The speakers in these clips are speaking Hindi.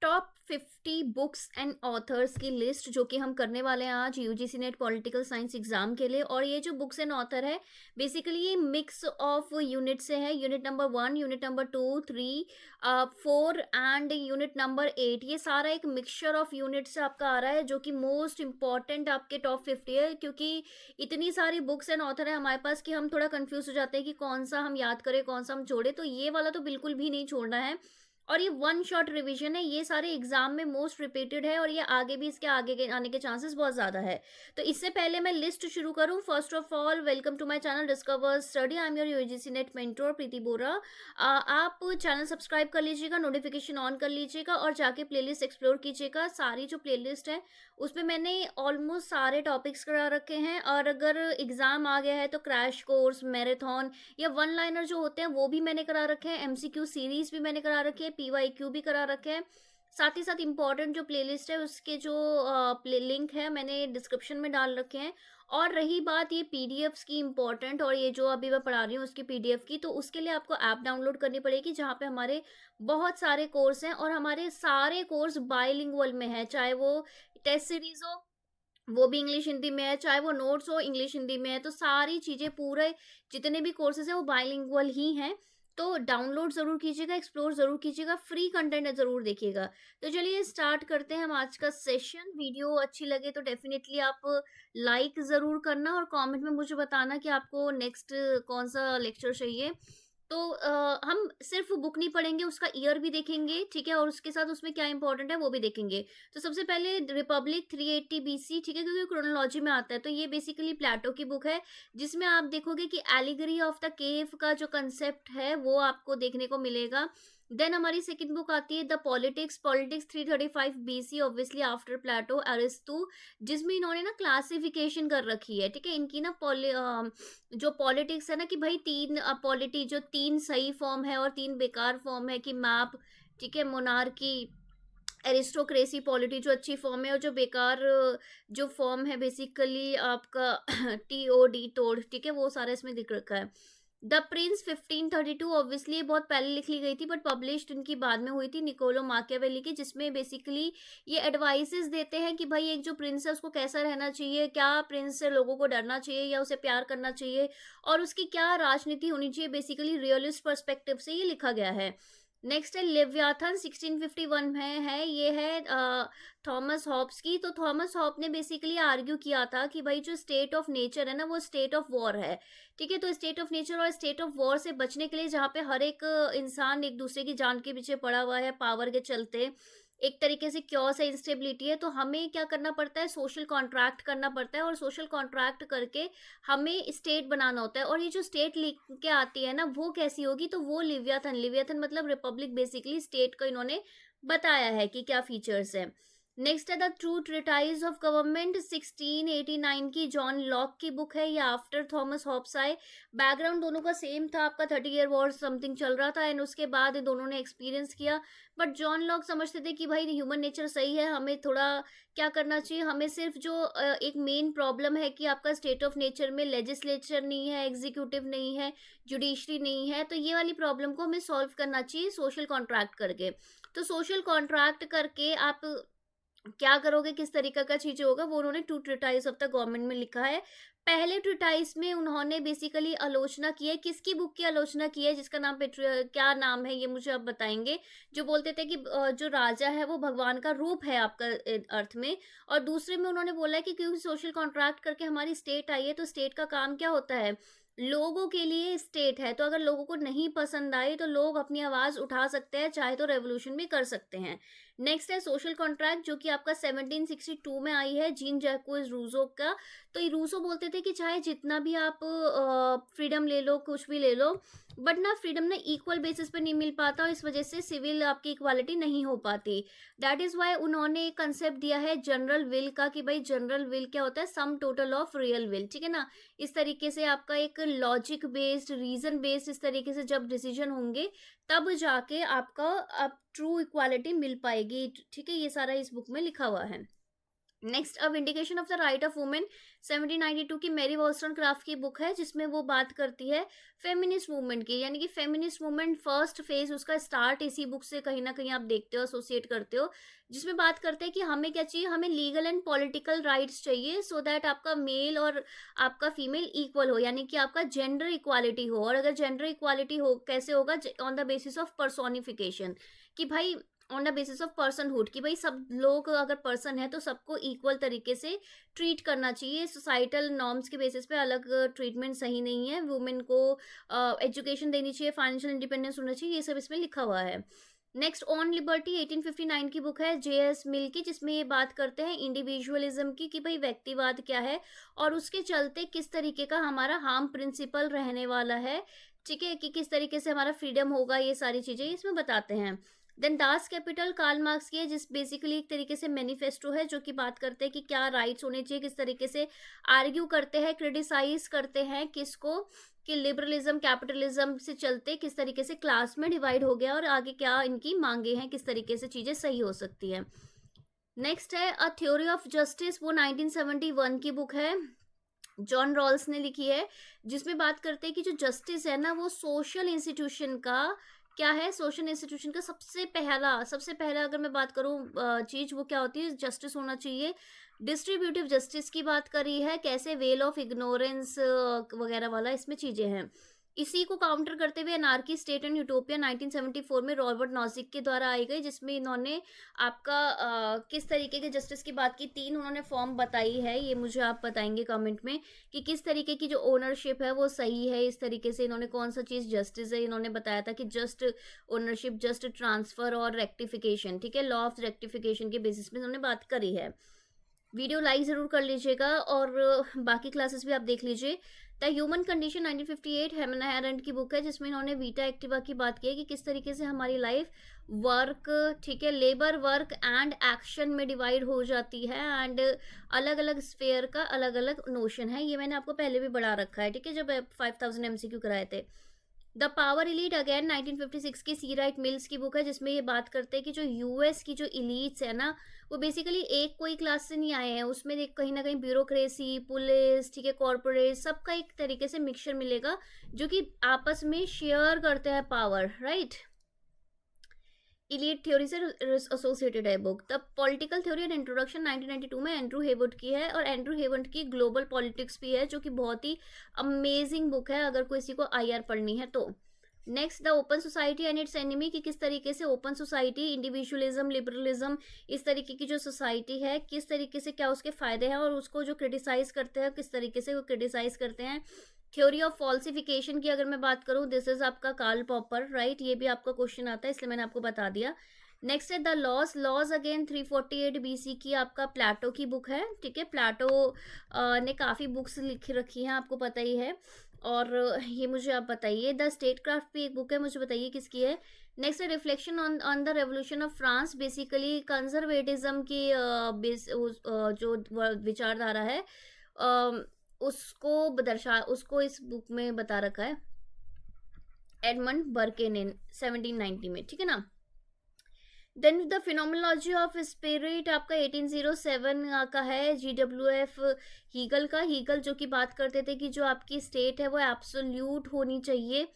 टॉप 50 बुक्स एंड ऑथर्स की लिस्ट जो कि हम करने वाले हैं आज UGC net political science exam के लिए। और ये जो बुक्स एंड ऑथर है बेसिकली ये मिक्स ऑफ यूनिट से है। Unit number 1, unit number 2, 3, 4 and unit number 8, ये सारा एक मिक्सचर ऑफ यूनिट से आपका आ रहा है जो कि मोस्ट इंपॉर्टेंट आपके टॉप 50 है। क्योंकि इतनी सारी बुक्स एंड ऑथर है हमारे पास कि हम थोड़ा कंफ्यूज हो जाते हैं कि कौन सा हम याद करें, कौन सा हम छोड़े। तो ये वाला तो बिल्कुल भी नहीं छोड़ना है। और ये वन शॉट रिवीजन है, ये सारे एग्जाम में मोस्ट रिपीटेड है और ये आगे भी इसके आगे के आने के चांसेस बहुत ज़्यादा है। तो इससे पहले मैं लिस्ट शुरू करूं, first of all welcome to my channel discover study. I am your UGC NET mentor Preeti Bora. आप चैनल सब्सक्राइब कर लीजिएगा, नोटिफिकेशन ऑन कर लीजिएगा और जाके प्लेलिस्ट एक्सप्लोर कीजिएगा। सारी जो प्लेलिस्ट है उसमें मैंने ऑलमोस्ट सारे टॉपिक्स करा रखे हैं। और अगर एग्जाम आ गया है तो क्रैश कोर्स, मैराथन या वन लाइनर जो होते हैं वो भी मैंने करा रखे हैं। एमसीक्यू सीरीज भी मैंने करा रखी है, पीवाईक्यू भी करा रखे हैं। साथ ही साथ इंपॉर्टेंट जो प्लेलिस्ट है उसके जो लिंक है मैंने डिस्क्रिप्शन में डाल रखे हैं। और रही बात ये पीडीएफ्स की इंपॉर्टेंट, और ये जो अभी मैं पढ़ा रही हूँ उसकी पीडीएफ की, तो उसके लिए आपको ऐप डाउनलोड करनी पड़ेगी जहाँ पे हमारे बहुत सारे कोर्स हैं और हमारे सारे कोर्स बाइलिंगुअल में है। चाहे वो टेस्ट सीरीज हो वो भी इंग्लिश हिंदी में है, चाहे वो नोट्स हो इंग्लिश हिंदी में है। तो सारी चीज़ें पूरे जितने भी कोर्सेज हैं वो बाइलिंगुअल ही हैं। तो डाउनलोड ज़रूर कीजिएगा, एक्सप्लोर ज़रूर कीजिएगा, फ्री कंटेंट है ज़रूर देखिएगा। तो चलिए स्टार्ट करते हैं हम आज का सेशन। वीडियो अच्छी लगे तो डेफिनेटली आप लाइक ज़रूर करना और कमेंट में मुझे बताना कि आपको नेक्स्ट कौन सा लेक्चर चाहिए। तो हम सिर्फ बुक नहीं पढ़ेंगे, उसका ईयर भी देखेंगे, ठीक है, और उसके साथ उसमें क्या इंपॉर्टेंट है वो भी देखेंगे। तो सबसे पहले रिपब्लिक 380 बीसी, ठीक है, क्योंकि क्रोनोलॉजी में आता है। तो ये बेसिकली प्लेटो की बुक है जिसमें आप देखोगे कि एलिगरी ऑफ द केव का जो कंसेप्ट है वो आपको देखने को मिलेगा। देन हमारी सेकंड बुक आती है the politics, politics 335 BC, obviously after Plato, अरिस्तु, जिसमें इन्होंने ना क्लासिफिकेशन कर रखी है, ठीक है। इनकी ना जो पॉलिटिक्स है ना कि भाई तीन पॉलिटी जो तीन सही फॉर्म है और तीन बेकार फॉर्म है कि मैप, ठीक है, मोनार्की, एरिस्टोक्रेसी, पॉलिटी जो अच्छी फॉर्म है और जो बेकार जो फॉर्म है बेसिकली आपका टीओडी तोड़, ठीक है, वो सारा इसमें दिख रखा है। द प्रिंस 1532, ऑब्वियसली ये बहुत पहले लिख ली गई थी बट पब्लिश्ड इनकी बाद में हुई थी, निकोलो माकियावेली की, जिसमें बेसिकली ये एडवाइसेस देते हैं कि भाई एक जो प्रिंस है उसको कैसा रहना चाहिए, क्या प्रिंस से लोगों को डरना चाहिए या उसे प्यार करना चाहिए और उसकी क्या राजनीति होनी चाहिए। बेसिकली रियलिस्ट पर्सपेक्टिव से ये लिखा गया है। नेक्स्ट है लेवियाथन, 1651 में है, ये है थॉमस हॉब्स की। तो थॉमस हॉब ने बेसिकली आर्ग्यू किया था कि भाई जो स्टेट ऑफ नेचर है ना वो स्टेट ऑफ वॉर है, ठीक है। तो स्टेट ऑफ नेचर और स्टेट ऑफ वॉर से बचने के लिए जहाँ पे हर एक इंसान एक दूसरे की जान के पीछे पड़ा हुआ है पावर के चलते, एक तरीके से क्योस है, इंस्टेबिलिटी है, तो हमें क्या करना पड़ता है, सोशल कॉन्ट्रैक्ट करना पड़ता है और सोशल कॉन्ट्रैक्ट करके हमें स्टेट बनाना होता है। और ये जो स्टेट लिख के आती है ना वो कैसी होगी, तो वो लिवियाथन, लिवियाथन मतलब रिपब्लिक, बेसिकली स्टेट को इन्होंने बताया है कि क्या फीचर्स है। नेक्स्ट है the true treatise of government, 1689 की, जॉन लॉक की बुक है, या आफ्टर थॉमस हॉब्स आए। बैकग्राउंड दोनों का सेम था, आपका 30 ईयर वॉर समथिंग चल रहा था एंड उसके बाद दोनों ने एक्सपीरियंस किया। बट जॉन लॉक समझते थे कि भाई ह्यूमन नेचर सही है, हमें थोड़ा क्या करना चाहिए, हमें सिर्फ जो एक मेन प्रॉब्लम है कि आपका स्टेट ऑफ नेचर में लेजिस्लेचर नहीं है, एग्जीक्यूटिव नहीं है, जुडिशरी नहीं है, तो ये वाली प्रॉब्लम को हमें सॉल्व करना चाहिए सोशल कॉन्ट्रैक्ट करके। तो सोशल कॉन्ट्रैक्ट करके आप क्या करोगे, किस तरीका का चीजें होगा, वो उन्होंने two treatise of the government में लिखा है। पहले ट्रिटाइज में उन्होंने बेसिकली आलोचना की है, किसकी बुक की आलोचना की है, जिसका नाम क्या नाम है ये मुझे आप बताएंगे। जो बोलते थे कि जो राजा है वो भगवान का रूप है आपका अर्थ में। और दूसरे में उन्होंने बोला है कि क्योंकि सोशल कॉन्ट्रैक्ट करके हमारी स्टेट आई है, तो स्टेट का काम क्या होता है, लोगों के लिए स्टेट है। तो अगर लोगों को नहीं पसंद आई तो लोग अपनी आवाज उठा सकते हैं, चाहे तो रेवोल्यूशन भी कर सकते हैं। नेक्स्ट है सोशल कॉन्ट्रैक्ट, जो कि आपका 1762 में आई है, जीन जैकुस रूसो का। तो ये रूसो बोलते थे कि चाहे जितना भी आप फ्रीडम ले लो, कुछ भी ले लो, बट ना फ्रीडम ना इक्वल बेसिस पे नहीं मिल पाता और इस वजह से सिविल आपकी इक्वालिटी नहीं हो पाती। दैट इज वाई उन्होंने एक कंसेप्ट दिया है जनरल विल का, कि भाई जनरल विल क्या होता है, sum total of real will, ठीक है ना। इस तरीके से आपका एक लॉजिक बेस्ड, रीजन बेस्ड, इस तरीके से जब डिसीजन होंगे तब जाके आपका अब ट्रू इक्वालिटी मिल पाएगी, ठीक है। ये सारा इस बुक में लिखा हुआ है। Next, a vindication of the right of women 1792 की मैरी वॉलस्टोनक्राफ्ट की बुक है, जिसमें वो बात करती है फेमिनिस्ट मूवमेंट की, यानी कि फेमिनिस्ट मूवमेंट फर्स्ट फेज उसका स्टार्ट इसी बुक से कहीं ना कहीं आप देखते हो, एसोसिएट करते हो, जिसमें बात करते हैं कि हमें क्या चाहिए, हमें लीगल एंड पॉलिटिकल राइट्स चाहिए, सो दैट आपका मेल और आपका फीमेल इक्वल हो, यानी कि आपका जेंडर इक्वालिटी हो। और अगर जेंडर इक्वालिटी हो कैसे होगा, on the basis of personification, कि भाई on the basis of personhood, कि भाई सब लोग अगर पर्सन है तो सबको इक्वल तरीके से ट्रीट करना चाहिए। सोसाइटल नॉर्म्स के बेसिस पे अलग ट्रीटमेंट सही नहीं है। वुमेन को एजुकेशन देनी चाहिए, फाइनेंशियल इंडिपेंडेंस होना चाहिए, ये सब इसमें लिखा हुआ है। नेक्स्ट, ऑन लिबर्टी 1859 की बुक है J.S. मिल की, जिसमें ये बात करते हैं इंडिविजुअलिज्म की, कि भाई व्यक्तिवाद क्या है और उसके चलते किस तरीके का हमारा हार्म प्रिंसिपल रहने वाला है, ठीक है, कि किस तरीके से हमारा फ्रीडम होगा, ये सारी चीजें इसमें बताते हैं। Then Das Kapital Karl Marx की है, जिस बेसिकली एक तरीके से मैनिफेस्टो है, जो कि बात करते हैं कि क्या राइट्स होने चाहिए, किस तरीके से आर्ग्यू करते हैं, क्रिटिसाइज करते हैं किसको, कि लिबरलिज्म कैपिटलिज्म से चलते किस तरीके से क्लास में डिवाइड हो गया और आगे क्या इनकी मांगे हैं, किस तरीके से चीजें सही हो सकती है। नेक्स्ट है अ थ्योरी ऑफ जस्टिस, वो 1971 की बुक है, जॉन रॉल्स ने लिखी है, जिसमें बात करते हैं कि जो जस्टिस है ना, वो सोशल इंस्टीट्यूशन का क्या है, सोशल इंस्टीट्यूशन का सबसे पहला अगर मैं बात करूं चीज, वो क्या होती है, जस्टिस होना चाहिए। डिस्ट्रीब्यूटिव जस्टिस की बात करी है, कैसे वेल ऑफ इग्नोरेंस वगैरह वाला इसमें चीजें हैं। इसी को काउंटर करते हुए अनार्की स्टेट एंड यूटोपिया 1974 में रॉबर्ट नॉजिक के द्वारा आई गई, जिसमें इन्होंने आपका किस तरीके के जस्टिस की बात की, 3 उन्होंने फॉर्म बताई है, ये मुझे आप बताएंगे कमेंट में कि किस तरीके की जो ओनरशिप है वो सही है, इस तरीके से इन्होंने कौन सा चीज़ जस्टिस है, इन्होंने बताया था कि जस्ट ओनरशिप, जस्ट ट्रांसफर और रेक्टिफिकेशन, ठीक है, लॉ ऑफ रेक्टिफिकेशन के बेसिस पे इन्होंने बात करी है। वीडियो लाइक ज़रूर कर लीजिएगा और बाकी क्लासेस भी आप देख लीजिए। द ह्यूमन कंडीशन 1958 हेमना हैरेंट की बुक है, जिसमें इन्होंने वीटा एक्टिवा की बात की है कि किस तरीके से हमारी लाइफ वर्क, ठीक है, लेबर, वर्क एंड एक्शन में डिवाइड हो जाती है, एंड अलग अलग स्फेयर का अलग अलग नोशन है। ये मैंने आपको पहले भी बढ़ा रखा है, ठीक है, जब 5000 MCQ कराए थे। द पावर इलीट अगेन 1956 की सी राइट मिल्स की बुक है, जिसमें ये बात करते हैं कि जो यूएस की जो इलीट्स है ना, वो बेसिकली एक कोई क्लास से नहीं आए हैं, उसमें एक कहीं ना कहीं ब्यूरोक्रेसी, पुलिस, ठीक है, कॉर्पोरेट, सबका एक तरीके से मिक्सचर मिलेगा, जो कि आपस में शेयर करते हैं पावर, राइट। इलीट थ्योरी से एसोसिएटेड है book. The political theory and introduction 1992 में एंड्रू हेवुड की है, और एंड्रू हेवुड की ग्लोबल पॉलिटिक्स भी है, जो कि बहुत ही अमेजिंग बुक है अगर किसी को आईआर पढ़नी है तो। Next, the open society and it's enemy, कि किस तरीके से ओपन सोसाइटी, इंडिविजुअलिज्म, लिबरलिज्म, इस तरीके की जो सोसाइटी है, किस तरीके से क्या उसके फायदे हैं, और उसको जो क्रिटिसाइज करते हैं किस तरीके से वो क्रिटिसाइज करते हैं। थ्योरी ऑफ फॉल्सिफिकेशन की अगर मैं बात करूं, दिस इज आपका कार्ल पॉपर, राइट, ये भी आपका क्वेश्चन आता है, इसलिए मैंने आपको बता दिया। नेक्स्ट है द लॉज अगेन 348 BC की आपका प्लेटो की बुक है, ठीक है, प्लेटो ने काफ़ी बुक्स लिख रखी हैं, आपको पता ही है। और ये मुझे आप बताइए। द स्टेट क्राफ्ट भी एक बुक है, मुझे बताइए किसकी है। नेक्स्ट है reflection on the revolution of France, basically conservatism की जो विचारधारा है उसको इस बुक में बता रखा है एडमंड बर्के ने 1790 में, ठीक है ना। Then the phenomenology of spirit आपका 1807 का है, GWF हीगल का। हीगल जो कि बात करते थे कि जो आपकी स्टेट है वो एब्सोल्यूट होनी चाहिए,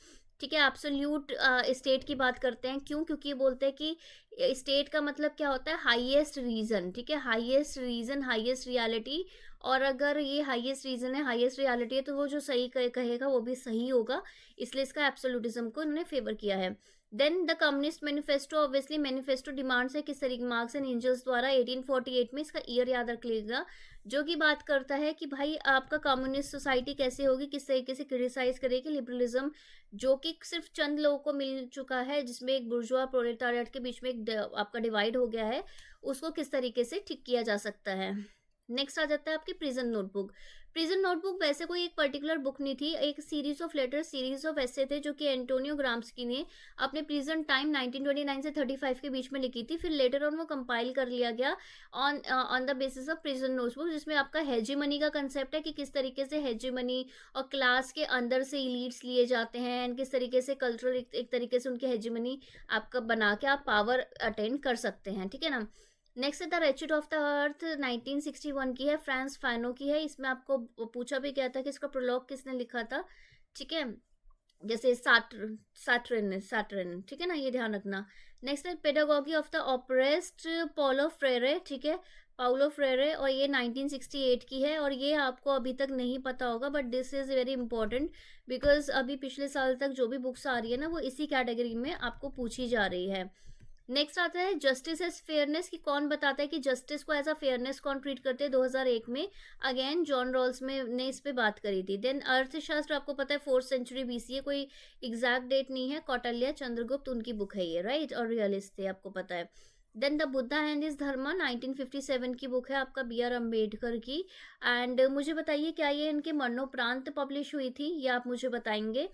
ठीक है, एब्सोल्यूट स्टेट की बात करते हैं। क्यों? क्योंकि ये बोलते हैं कि स्टेट का मतलब क्या होता है, हाईएस्ट रीजन, ठीक है, हाईएस्ट रीजन, हाईएस्ट रियलिटी। और अगर ये हाईएस्ट रीजन है, हाईएस्ट रियलिटी है, तो वो जो सही कहेगा वो भी सही होगा, इसलिए इसका एब्सोल्यूटिज्म को इन्होंने फेवर किया है। Then the communist manifesto, obviously manifesto demands है किस तरीके, मार्क्स एंड एंजल्स द्वारा 1848 में, इसका ईयर याद रख लीजिएगा, जो कि बात करता है कि भाई आपका कम्युनिस्ट सोसाइटी कैसे होगी, किस तरीके से क्रिटिसाइज करेगी लिबरलिज्म, जो कि सिर्फ चंद लोगों को मिल चुका है, जिसमें एक बुर्जुआ प्रोलेटारिएट के बीच में एक आपका डिवाइड हो गया है, उसको किस तरीके से ठीक किया जा सकता है। नेक्स्ट आ जाता है आपकी प्रिजन नोटबुक। प्रिजन नोटबुक वैसे कोई एक पर्टिकुलर बुक नहीं थी, एक series of letter, series of ऐसे थे जो कि एंटोनियो ग्राम्स्की ने अपने प्रिजन टाइम 1929 से 35 के बीच में लिखी थी। फिर लेटर ऑन वो कंपाइल कर लिया गया on the basis of prison notebook, जिसमें आपका हेजीमनी का कंसेप्ट है कि किस तरीके से हेजीमनी और क्लास के अंदर से इलीट्स लिए जाते हैं, एंड किस तरीके से कल्चरल एक तरीके से उनकी हेजीमनी आपका बना के आप पावर अटेंड कर सकते हैं, ठीक है ना। नेक्स्ट है द रेचिड ऑफ द अर्थ, 1961 की है, फ्रांस फानो की है। इसमें आपको पूछा भी गया था कि इसका प्रोलॉग किसने लिखा था, ठीक है, जैसे सैटर्न सैटर्न, ठीक है ना, ये ध्यान रखना। नेक्स्ट है pedagogy of the oppressed, Paulo Freire, ठीक है, पाउलो फ्रेरे, और ये 1968 की है। और ये आपको अभी तक नहीं पता होगा, but this is very important because अभी पिछले साल तक जो भी बुक्स आ रही है ना, वो इसी कैटेगरी में आपको पूछी जा रही है। नेक्स्ट आता है जस्टिस एज फेयरनेस, की कौन बताता है कि जस्टिस को एज अ फेयरनेस कौन ट्रीट करते हैं, 2001 में अगेन जॉन रॉल्स में ने इस पे बात करी थी। देन अर्थशास्त्र आपको पता है 4th सेंचुरी बीसीए, कोई एग्जैक्ट डेट नहीं है, कौटिल्य चंद्रगुप्त उनकी बुक है ये, राइट, और रियलिस्ट थे, आपको पता है। Then the Buddha and his Dharma, 1957 की बुक है आपका, बी आर अम्बेडकर की। एंड मुझे बताइए क्या ये इनके मरणोपरांत पब्लिश हुई थी, ये आप मुझे बताएंगे।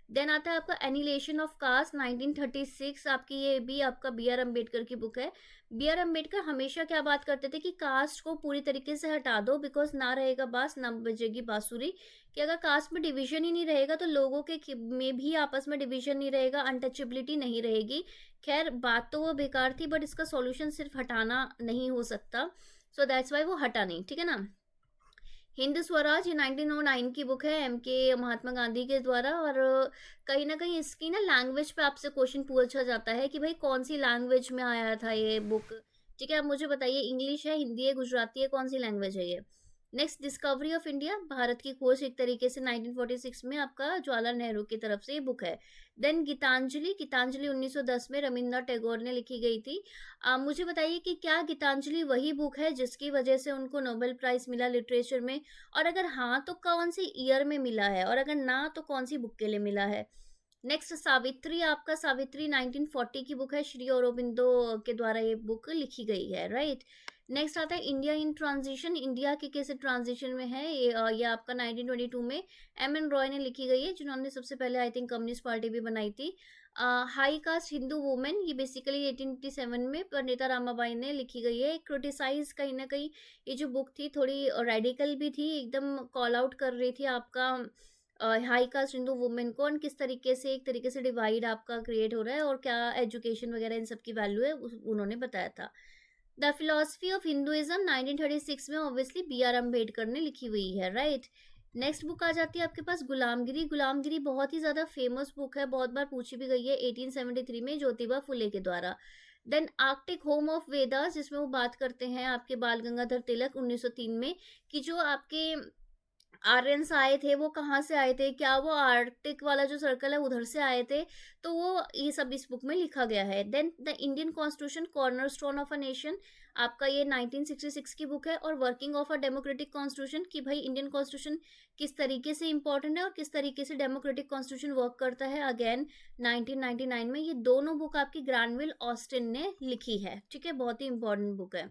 देन आता है आपका एनिलेशन ऑफ कास्ट, 1936, आपकी ये भी आपका बी आर अम्बेडकर की बुक है। बी आर अम्बेडकर हमेशा क्या बात करते थे कि कास्ट को पूरी तरीके से हटा दो, बिकॉज ना रहेगा बास ना बजेगी बांसुरी, कि अगर कास्ट में डिवीजन ही नहीं रहेगा तो लोगों के में भी आपस में डिवीजन नहीं रहेगा, अनटचेबिलिटी नहीं रहेगी। खैर बात तो वो बेकार थी, बट इसका सॉल्यूशन सिर्फ हटाना नहीं हो सकता, सो दैट्स वाई वो हटा नहीं, ठीक है ना। हिंद स्वराज, ये 1909 की बुक है, एम के महात्मा गांधी के द्वारा। और कहीं ना कहीं इसकी ना लैंग्वेज पे आपसे क्वेश्चन पूछा जाता है कि भाई कौन सी लैंग्वेज में आया था ये बुक, ठीक है, आप मुझे बताइए, इंग्लिश है, हिंदी है, गुजराती है, कौन सी लैंग्वेज है ये। Next discovery of India, Bharat की खोज एक तरीके से 1946 में आपका जवाहरलाल नेहरू की तरफ से ये बुक है। देन गीतांजलि, गीतांजलि 1910 में रविन्द्रनाथ टैगोर ने लिखी गई थी। मुझे बताइए कि क्या गीतांजलि वही बुक है जिसकी वजह से उनको नोबेल प्राइज मिला लिटरेचर में, और अगर हाँ तो कौन सी ईयर में मिला है, और अगर ना तो कौन सी बुक के लिए मिला है। नेक्स्ट सावित्री, आपका सावित्री 1940 की बुक है, श्री अरबिंदो के द्वारा ये बुक लिखी गई है, राइट। नेक्स्ट आता है इंडिया इन ट्रांजिशन, इंडिया के कैसे ट्रांजिशन में है ये आपका 1922 में एम एन रॉय ने लिखी गई है, जिन्होंने सबसे पहले आई थिंक कम्युनिस्ट पार्टी भी बनाई थी। हाई कास्ट हिंदू वुमेन, ये बेसिकली 1887 में पंडिता रामाबाई ने लिखी गई है। क्रिटिसाइज कहीं ना कहीं ये जो बुक थी थोड़ी रेडिकल भी थी, एकदम कॉल आउट कर रही थी आपका हाई कास्ट हिंदू वुमेन को, और किस तरीके से एक तरीके से डिवाइड आपका क्रिएट हो रहा है और क्या एजुकेशन वगैरह इन सब की वैल्यू है, उन्होंने बताया था। द फिलोसफी ऑफ हिंदुइज्म 1936 में ऑब्वियसली बी आर अम्बेडकर ने लिखी हुई है, राइट। नेक्स्ट बुक आ जाती है आपके पास गुलामगिरी, गुलामगिरी बहुत ही ज़्यादा फेमस बुक है, बहुत बार पूछी भी गई है, 1873 में ज्योतिबा फुले के द्वारा। Then Arctic home of Vedas, जिसमें वो बात करते हैं आपके बाल गंगाधर तिलक 1903 में, कि जो आपके आर्यंस आए थे वो कहाँ से आए थे, क्या वो आर्कटिक वाला जो सर्कल है उधर से आए थे, तो वो ये सब इस बुक में लिखा गया है। Then the Indian constitution cornerstone of a nation, आपका ये 1966 की बुक है। और working of a democratic constitution, कि भाई इंडियन कॉन्स्टिट्यूशन किस तरीके से इंपॉर्टेंट है और किस तरीके से डेमोक्रेटिक कॉन्स्टिट्यूशन वर्क करता है, अगेन 1999 में। ये दोनों बुक आपकी ग्रैनविल ऑस्टिन ने लिखी है, ठीक है, बहुत ही इंपॉर्टेंट बुक है।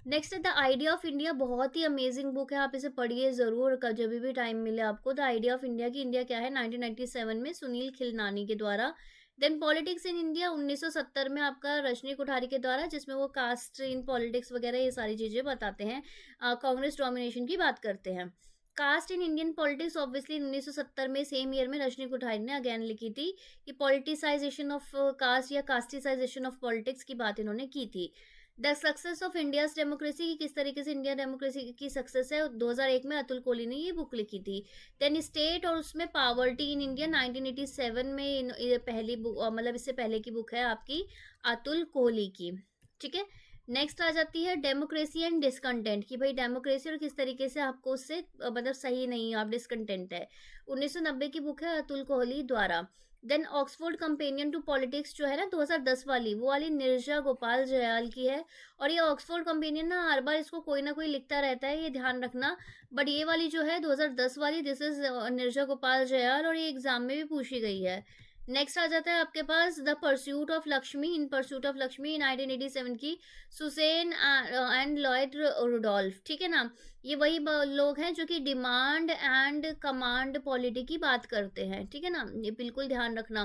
नेक्स्ट है द आइडिया ऑफ इंडिया, बहुत ही अमेजिंग बुक है, आप इसे पढ़िए ज़रूर जब भी टाइम मिले आपको। द आइडिया ऑफ इंडिया की इंडिया क्या है, 1997 में सुनील खिलनानी के द्वारा। देन पॉलिटिक्स इन इंडिया 1970 में आपका रजनी कोठारी के द्वारा, जिसमें वो कास्ट इन पॉलिटिक्स वगैरह ये सारी चीज़ें बताते हैं, कांग्रेस डोमिनेशन की बात करते हैं। Caste in Indian politics obviously 1970 में सेम ईयर में रजनी कोठारी ने अगेन लिखी थी, कि पॉलिटिसाइजेशन ऑफ कास्ट या कास्टिसाइजेशन ऑफ पॉलिटिक्स की बात इन्होंने की थी। The success of India's democracy, की किस तरीके से इंडिया डेमोक्रेसी की सक्सेस है, 2001 में अतुल कोहली ने ये बुक लिखी थी। देन स्टेट और उसमें पावर्टी इन इंडिया 1987 में ये पहली बुक, मतलब इससे पहले की बुक है आपकी अतुल कोहली की, ठीक है। नेक्स्ट आ जाती है डेमोक्रेसी एंड डिसकंटेंट, कि भाई डेमोक्रेसी और किस तरीके से आपको उससे मतलब सही नहीं, आप डिसकंटेंट है, 1990 की बुक है अतुल कोहली द्वारा। Then Oxford companion to politics जो है ना 2010 वाली, वो वाली निर्जा गोपाल जयाल की है। और ये ऑक्सफोर्ड कंपेनियन ना हर बार इसको कोई ना कोई लिखता रहता है, ये ध्यान रखना, बट ये वाली जो है 2010 वाली, दिस इज निर्जा गोपाल जयाल, और ये एग्जाम में भी पूछी गई है। नेक्स्ट आ जाता है आपके पास the pursuit of Lakshmi, in pursuit of Lakshmi 1987 की, सुसेन एंड लॉयड रुडोल्फ, ठीक है ना। ये वही लोग हैं जो कि डिमांड एंड कमांड पॉलिटी की बात करते हैं, ठीक है ना, ये बिल्कुल ध्यान रखना,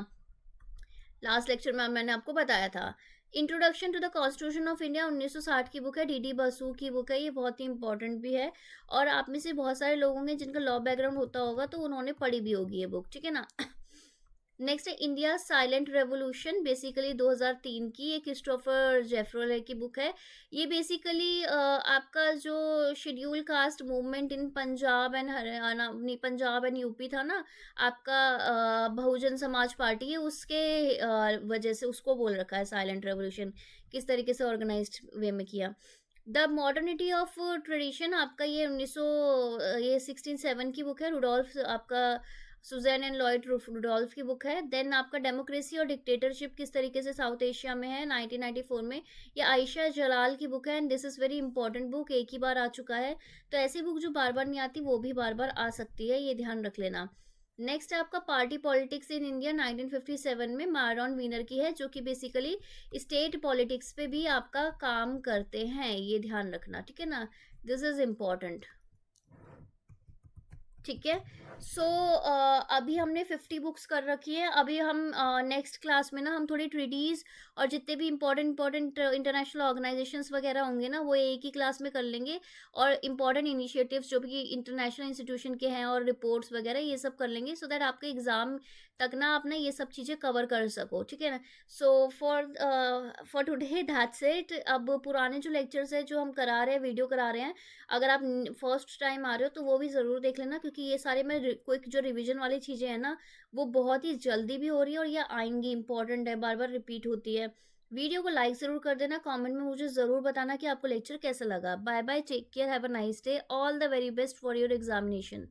लास्ट लेक्चर में मैंने आपको बताया था। Introduction to the constitution of India 1960 की बुक है, डी डी बसु की बुक है, ये बहुत ही इंपॉर्टेंट भी है, और आप में से बहुत सारे लोग होंगे जिनका लॉ बैकग्राउंड होता होगा तो उन्होंने पढ़ी भी होगी ये बुक, ठीक है ना। नेक्स्ट है इंडिया साइलेंट रेवोल्यूशन, बेसिकली 2003 की, ये क्रिस्टोफर जेफरोले की बुक है। ये बेसिकली आपका जो schedule caste movement in Punjab and Haryana, नहीं पंजाब एंड यूपी था ना, आपका बहुजन समाज पार्टी है, उसके वजह से उसको बोल रखा है साइलेंट रेवोल्यूशन, किस तरीके से ऑर्गेनाइज्ड वे में किया। द मॉडर्निटी ऑफ ट्रेडिशन, आपका ये 1900 ये 1607 की बुक है, रुडोल्फ आपका सुजैन एंड लॉयड रुडोल्फ की बुक है। देन आपका डेमोक्रेसी और डिक्टेटरशिप किस तरीके से साउथ एशिया में है 1994 में, ये आयशा जलाल की बुक है, and this is very important book, एक ही बार आ चुका है, तो ऐसी बुक जो बार बार नहीं आती वो भी बार बार आ सकती है, ये ध्यान रख लेना। नेक्स्ट है आपका पार्टी पॉलिटिक्स इन इंडिया 1957 में, मायरॉन वीनर की है, जो कि बेसिकली स्टेट पॉलिटिक्स पे भी आपका काम करते हैं, ये ध्यान रखना, ठीक है ना, दिस इज इम्पॉर्टेंट। ठीक है। सो अभी हमने 50 बुक्स कर रखी है। अभी हम नेक्स्ट क्लास में ना हम थोड़ी ट्रीटीज और जितने भी इंपॉर्टेंट इंटरनेशनल ऑर्गेनाइजेशंस वगैरह होंगे ना, वो एक ही क्लास में कर लेंगे, और इम्पॉर्टेंट इनिशिएटिव्स जो भी इंटरनेशनल इंस्टीट्यूशन के हैं और रिपोर्ट्स वगैरह ये सब कर लेंगे, सो दैट आपके एग्जाम तक ना आप ना ये सब चीज़ें कवर कर सको, ठीक है ना। So for today that's it. अब पुराने जो लेक्चर्स है जो हम करा रहे हैं, वीडियो करा रहे हैं, अगर आप फर्स्ट टाइम आ रहे हो तो वो भी ज़रूर देख लेना, क्योंकि ये सारे में क्विक जो रिवीजन वाली चीज़ें हैं ना, वो बहुत ही जल्दी भी हो रही है और ये आएंगी, इंपॉर्टेंट है, बार बार रिपीट होती है। वीडियो को लाइक ज़रूर कर देना, कमेंट में मुझे ज़रूर बताना कि आपको लेक्चर कैसा लगा। Bye bye, take care, have a nice day, all the very best for your examination.